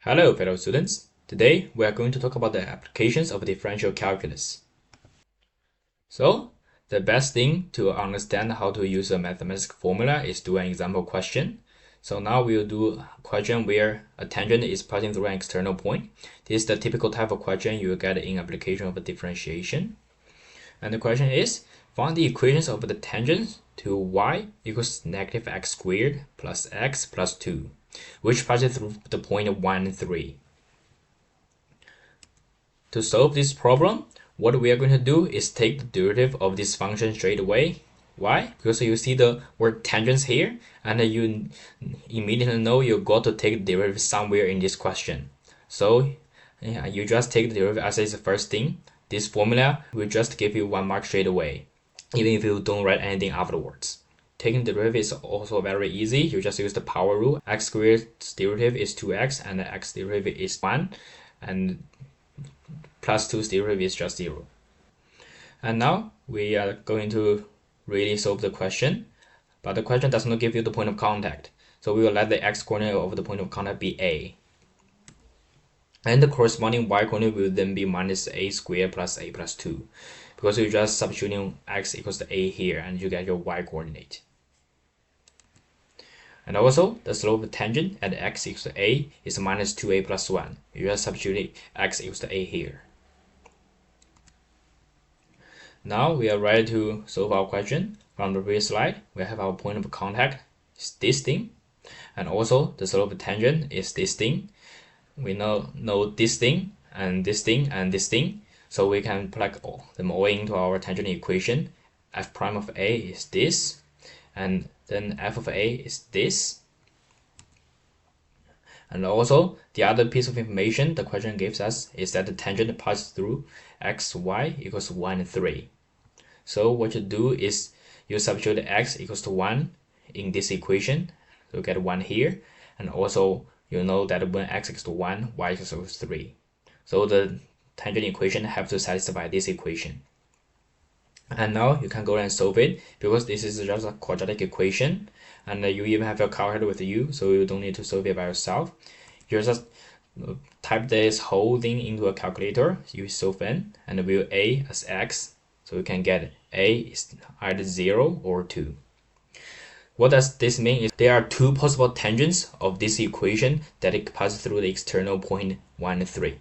Hello, fellow students. Today, we are going to talk about the applications of differential calculus. So, the best thing to understand how to use a mathematical formula is do an example question. So now we'll do a question where a tangent is passing through an external point. This is the typical type of question you will get in application of a differentiation. And the question is, find the equations of the tangent to y equals negative x squared plus x plus 2, which passes through the point 1 and 3. To solve this problem, what we are going to do is take the derivative of this function straight away. Why? Because you see the word tangents here, and you immediately know you got to take the derivative somewhere in this question. So you just take the derivative as is the first thing. This formula will just give you 1 mark straight away, even if you don't write anything afterwards. Taking the derivative is also very easy. You just use the power rule. X squared derivative is 2x, and the x derivative is 1, and plus 2's derivative is just 0. And now we are going to really solve the question, but the question does not give you the point of contact. So we will let the x coordinate of the point of contact be a. And the corresponding y coordinate will then be minus a squared plus a plus 2. Because you're just substituting x equals to a here, and you get your y coordinate. And also, the slope of tangent at x equals to a is minus 2a plus 1. You just substitute x equals to a here. Now we are ready to solve our question. From the previous slide, we have our point of contact is this thing, and also the slope of tangent is this thing. We know this thing and this thing and this thing, so we can plug them all into our tangent equation. F prime of a is this, and then f of a is this. And also, the other piece of information the question gives us is that the tangent passes through x, y equals 1 and 3. So what you do is you substitute x equals to 1 in this equation. So you get 1 here, and also you know that when x equals to 1, y equals to 3. So the tangent equation have to satisfy this equation. And now you can go and solve it, because this is just a quadratic equation, and you even have your calculator with you, so you don't need to solve it by yourself. You just type this whole thing into a calculator, you solve in, and we'll a as x, so you can get a is either 0 or 2. What does this mean? Is there are two possible tangents of this equation that it passes through the external point 1 and 3.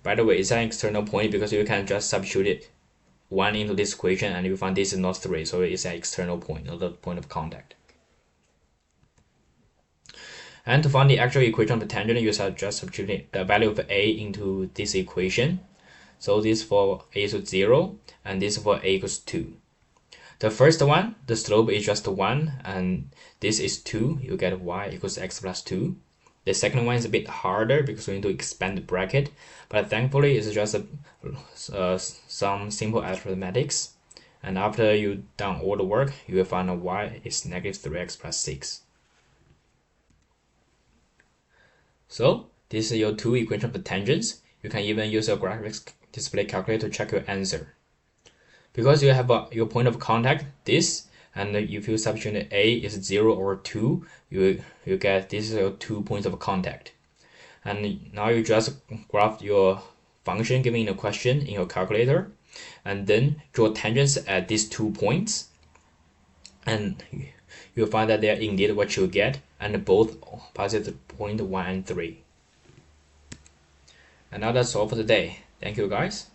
By the way, it's an external point because you can just substitute it 1 into this equation, and you find this is not 3, so it's an external point, not the point of contact. And to find the actual equation of the tangent, you just substitute the value of a into this equation. So this for a equals 0, and this for a equals 2. The first one, the slope is just 1, and this is 2. You get y equals x plus 2. The second one is a bit harder because we need to expand the bracket, but thankfully it's just some simple arithmetics. And after you've done all the work, you will find that y is negative 3x plus 6. So this is your two equations of the tangents. You can even use your graphics display calculator to check your answer. Because you have your point of contact, this, and if you substitute a is 0 or 2, you get this is your 2 points of contact. And now you just graph your function given in the question in your calculator, and then draw tangents at these 2 points, and you'll find that they are indeed what you get, and both pass at point 1 and 3. And now that's all for today. Thank you guys.